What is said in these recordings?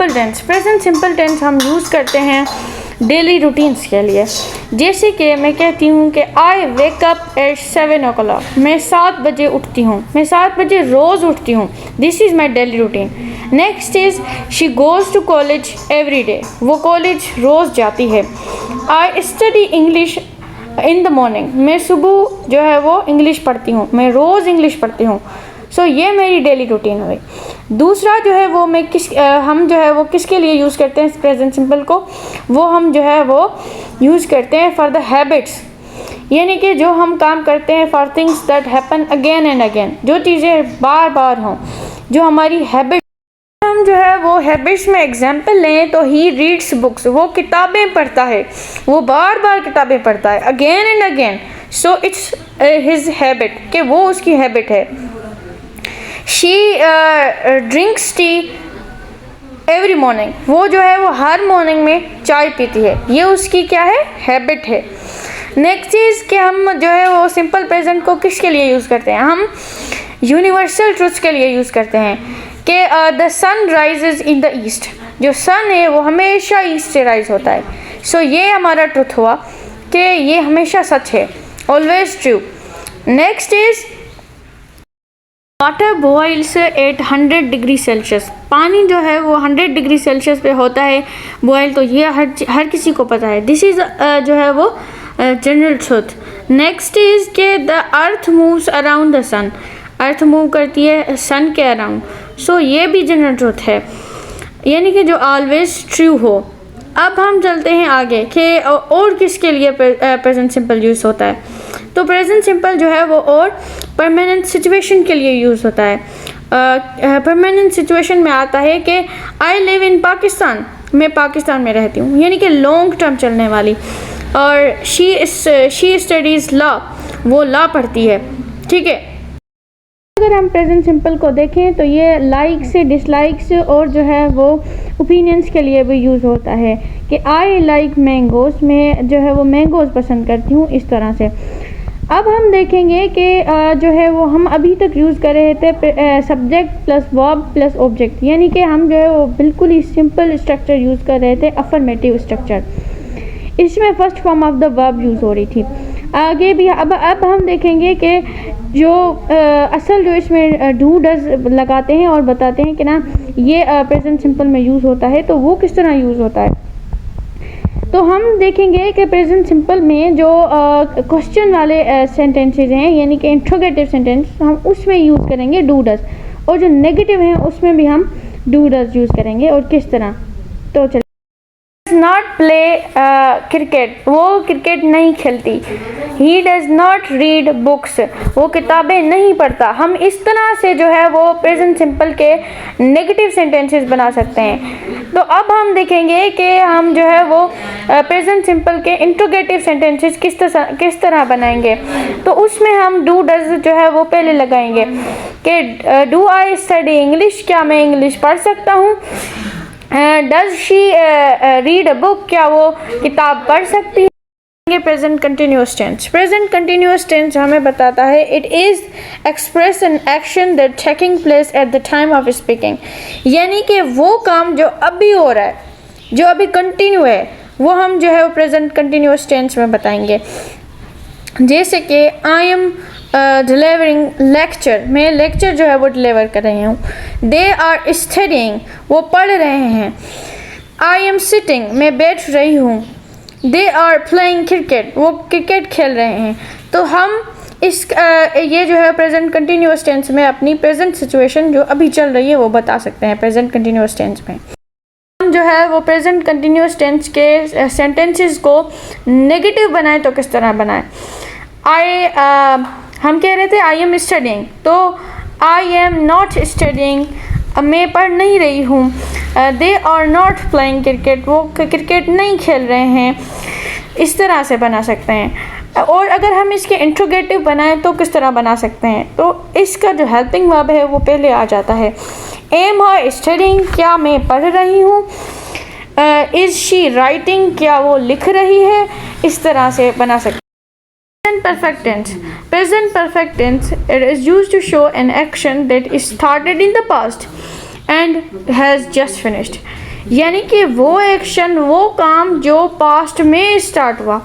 Simple tense. Present simple tense हम use करते हैं डेली रूटीन्स के लिए। जैसे कि मैं कहती हूँ कि आई वेक अप एट 7 o'clock, मैं 7 बजे उठती हूँ, मैं 7 बजे रोज़ उठती हूँ। This is my daily routine. Next is she goes to college every day, वो कॉलेज रोज़ जाती है। I study English in the morning, मैं सुबह जो है वो इंग्लिश पढ़ती हूँ, मैं रोज़ इंग्लिश पढ़ती हूँ। सो ये मेरी डेली रूटीन हुई। दूसरा जो है वो हम जो है वो किसके लिए यूज़ करते हैं प्रेजेंट सिंपल को, वो हम जो है वो यूज़ करते हैं फॉर द हैबिट्स, यानी कि जो हम काम करते हैं for things that happen again and again, जो चीज़ें बार बार हों, जो हमारी हैबिट। हम जो है वो हैबिट्स में एग्जांपल लें तो ही रीड्स बुक्स, वो किताबें पढ़ता है, वो बार बार किताबें पढ़ता है again and again. So it's his habit, कि वो उसकी हैबिट है। She drinks T every morning, वो जो है वो हर मॉर्निंग में चाय पीती है, ये उसकी क्या है, हैबिट है। नेक्स्ट चीज़ कि हम जो है वो सिंपल प्रेजेंट को किसके लिए यूज़ करते हैं, हम यूनिवर्सल ट्रुथ्स के लिए यूज़ करते हैं कि the sun rises in the east, जो सन है वो हमेशा ईस्ट से राइज होता है। सो ये हमारा ट्रुथ हुआ कि ये हमेशा सच है, always true. Next is water boils at 100 degree Celsius, पानी जो है वो 100 डिग्री सेल्सियस पे होता है बॉयल, तो ये हर किसी को पता है। दिस इज़ जो है वो जनरल ट्रुथ। नेक्स्ट इज़ के the earth moves around the sun, earth move करती है सन के अराउंड। सो ये भी जनरल ट्रुथ है, यानी कि जो ऑलवेज ट्रू हो। अब हम चलते हैं आगे कि और किसके लिए प्रेजेंट सिंपल यूज़ होता है। तो प्रेजेंट सिंपल जो है वो और परमानेंट सिचुएशन के लिए यूज़ होता है। परमानेंट सिचुएशन में आता है कि आई लिव इन पाकिस्तान, मैं पाकिस्तान में रहती हूँ, यानी कि लॉन्ग टर्म चलने वाली। और शी स्टडीज़ लॉ, वो लॉ पढ़ती है, ठीक है। अगर हम प्रेजेंट सिंपल को देखें तो ये लाइक्स, डिसलाइक्स और जो है वो ओपिनियंस के लिए भी यूज़ होता है कि आई लाइक मैंगोज़, मैं जो है वो मैंगोज़ पसंद करती हूँ, इस तरह से। अब हम देखेंगे कि जो है वो हम अभी तक यूज़ कर रहे थे subject plus verb plus object, यानी कि हम जो है वो बिल्कुल ही सिंपल स्ट्रक्चर यूज़ कर रहे थे, अफर्मेटिव स्ट्रक्चर। इसमें first form of the verb use हो रही थी। आगे भी अब हम देखेंगे कि जो असल जो इसमें डू डज लगाते हैं और बताते हैं कि ना ये प्रेजेंट सिंपल में यूज़ होता है, तो वो किस तरह यूज़ होता है। तो हम देखेंगे कि प्रेजेंट सिंपल में जो क्वेश्चन वाले सेंटेंसेज हैं, यानी कि इंट्रोगेटिव सेंटेंस, हम उसमें यूज़ करेंगे डू डज, और जो नेगेटिव हैं उसमें भी हम डू डज यूज़ करेंगे। और किस तरह, तो चलिए। नॉट प्ले क्रिकेट, वो क्रिकेट नहीं खेलती। He does not read books, वो किताबें नहीं पढ़ता। हम इस तरह से जो है वो प्रेजेंट सिंपल के नेगेटिव सेंटेंसेस बना सकते हैं। तो अब हम देखेंगे कि हम जो है वो प्रेजेंट सिंपल के इंट्रोगेटिव सेंटेंसेस किस तरह बनाएंगे। तो उसमें हम डू डज जो है वो पहले लगाएंगे कि डू आई स्टडी इंग्लिश, क्या मैं इंग्लिश पढ़ सकता हूँ। Does she read a book, क्या वो किताब पढ़ सकती है। Present continuous tense, present continuous tense हमें बताता है it is express an action that taking place at the time of speaking, यानी कि वो काम जो अभी हो रहा है, जो अभी कंटिन्यू है, वो हम जो है वो प्रेजेंट कंटिन्यूअस टेंस में बताएंगे। जैसे कि आई एम डिलीवरिंग लेक्चर, मैं लेक्चर जो है वो डिलीवर कर रही हूँ। दे आर स्टडीइंग, वो पढ़ रहे हैं। आई एम सिटिंग, मैं बैठ रही हूँ। दे आर प्लेइंग क्रिकेट, वो क्रिकेट खेल रहे हैं। तो हम ये जो है प्रेजेंट कंटिन्यूअस टेंस में अपनी प्रेजेंट सिचुएशन जो अभी चल रही है वो बता सकते हैं प्रेजेंट कंटिन्यूअस टेंस में। हम जो है वो प्रेजेंट कंटिन्यूअस टेंस के सेंटेंसेस को नेगेटिव बनाएं तो किस तरह बनाएं। हम कह रहे थे आई एम स्टडिंग, तो आई एम नॉट स्टडिंग, मैं पढ़ नहीं रही हूँ। They are not playing cricket, वो क्रिकेट नहीं खेल रहे हैं। इस तरह से बना सकते हैं। और अगर हम इसके इंट्रोगेटिव बनाएं तो किस तरह बना सकते हैं, तो इसका जो हेल्पिंग वर्ब है वो पहले आ जाता है। एम हर स्टडिंग, क्या मैं पढ़ रही हूँ। इज़ शी राइटिंग, क्या वो लिख रही है। इस तरह से बना सकते हैं। Present perfect tense. Present perfect tense, it is used to show an action that is started in the past and has just finished. यानी कि वो एक्शन, वो काम जो पास्ट में स्टार्ट हुआ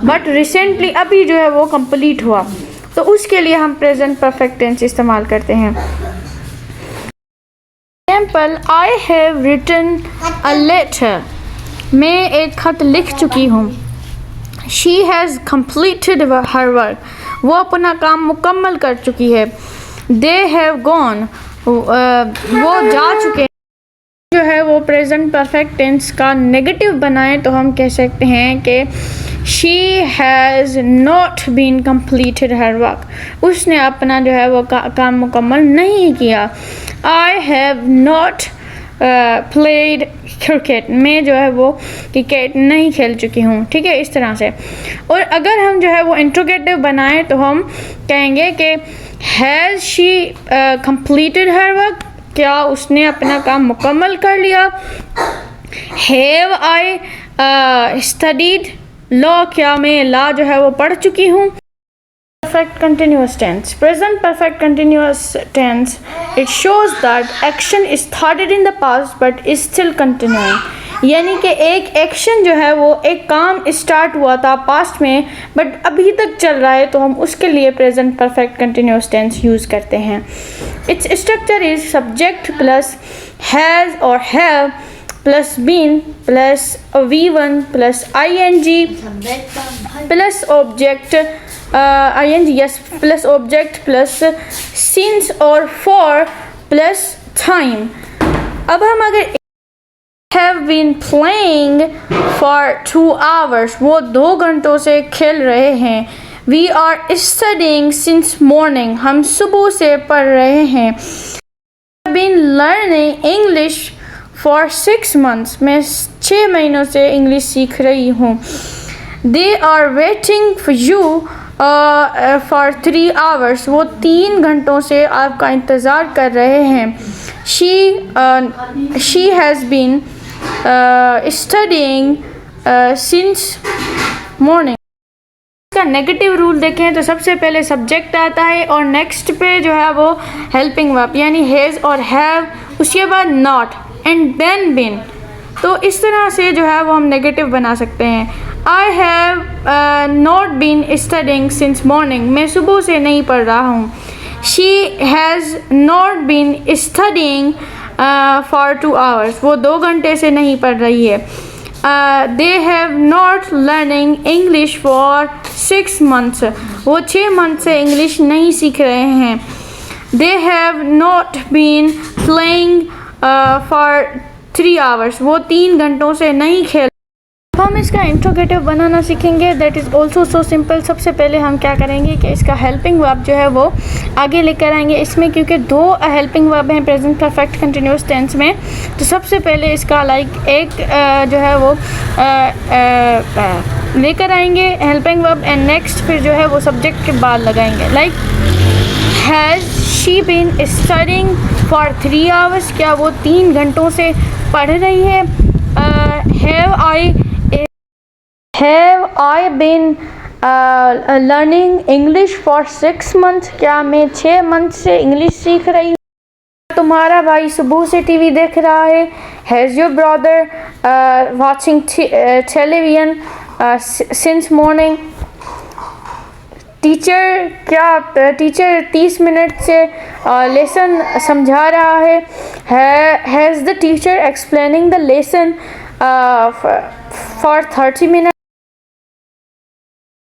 बट रिसेंटली अभी जो है वो कंप्लीट हुआ, तो उसके लिए हम प्रेजेंट परफेक्ट टेंस इस्तेमाल करते हैं। Example, I have written a letter, मैं एक खत लिख चुकी हूँ। She has completed her work, वो अपना काम मुकम्मल कर चुकी है। दे हैव गॉन, वो जा चुके हैं। जो है वो प्रेजेंट परफेक्ट टेंस का नेगेटिव बनाएं तो हम कह सकते हैं कि she has not been completed her work, उसने अपना जो है वो काम मुकम्मल नहीं किया। I have not played cricket, मैं जो है वो क्रिकेट नहीं खेल चुकी हूँ। ठीक है, इस तरह से। और अगर हम जो है वो इंट्रोगेटिव बनाएं तो हम कहेंगे कि has she completed her work, क्या उसने अपना काम मुकम्मल कर लिया। हैव आई स्टडीड लॉ, क्या मैं लॉ जो है वो पढ़ चुकी हूँ। Perfect continuous tense. Present perfect continuous tense, it shows that action is started in the past but is still continuing. यानी कि एक एक्शन जो है वो एक काम स्टार्ट हुआ था पास्ट में बट अभी तक चल रहा है, तो हम उसके लिए present perfect continuous tense use करते हैं। It's structure is subject plus has और have plus been plus V1 plus ING plus object ING yes plus object plus since और for प्लस time। अब हम अगर have been playing for 2 hours, वो 2 घंटों से खेल रहे हैं। We are studying since morning, हम सुबह से पढ़ रहे हैं। Have been learning English for 6 months, मैं 6 महीनों से इंग्लिश सीख रही हूँ। They are waiting for you for 3 hours, वो 3 घंटों से आपका इंतज़ार कर रहे हैं। She has been studying since morning। इसका नेगेटिव रूल देखें तो सबसे पहले सब्जेक्ट आता है और नेक्स्ट पे जो है वो हेल्पिंग वर्ब यानी हैज़ और हैव, उसके बाद नॉट एंड देन बीन। तो इस तरह से जो है वो हम नेगेटिव बना सकते हैं। I have not been studying since morning, मैं सुबह से नहीं पढ़ रहा हूँ। She has not been studying for 2 hours, वो 2 घंटे से नहीं पढ़ रही है। दे have not learning English for 6 months, वो 6 मंथ से इंग्लिश नहीं सीख रहे हैं। They have not been playing for 3 hours, वो 3 घंटों से नहीं खेल। अब हम इसका इंट्रोगेटिव बनाना सीखेंगे। That is also so simple. सबसे पहले हम क्या करेंगे कि इसका हेल्पिंग वर्ब जो है वो आगे लेकर आएंगे इसमें, क्योंकि 2 हेल्पिंग वर्ब हैं प्रेजेंट परफेक्ट कंटिन्यूस टेंस में। तो सबसे पहले इसका एक जो है वो लेकर आएंगे हेल्पिंग वर्ब एंड नेक्स्ट फिर जो है वो सब्जेक्ट के बाद लगाएंगे। Like has she been studying for 3 hours, क्या वो 3 घंटों से पढ़ रही है। Have I been learning English for 6 months, क्या मैं 6 मंथ से इंग्लिश सीख रही हूँ। तुम्हारा भाई सुबह से टीवी देख रहा है। Has your brother watching television since morning. Teacher 30 minute से लेसन समझा रहा है। Has the teacher explaining the lesson for 30 minutes।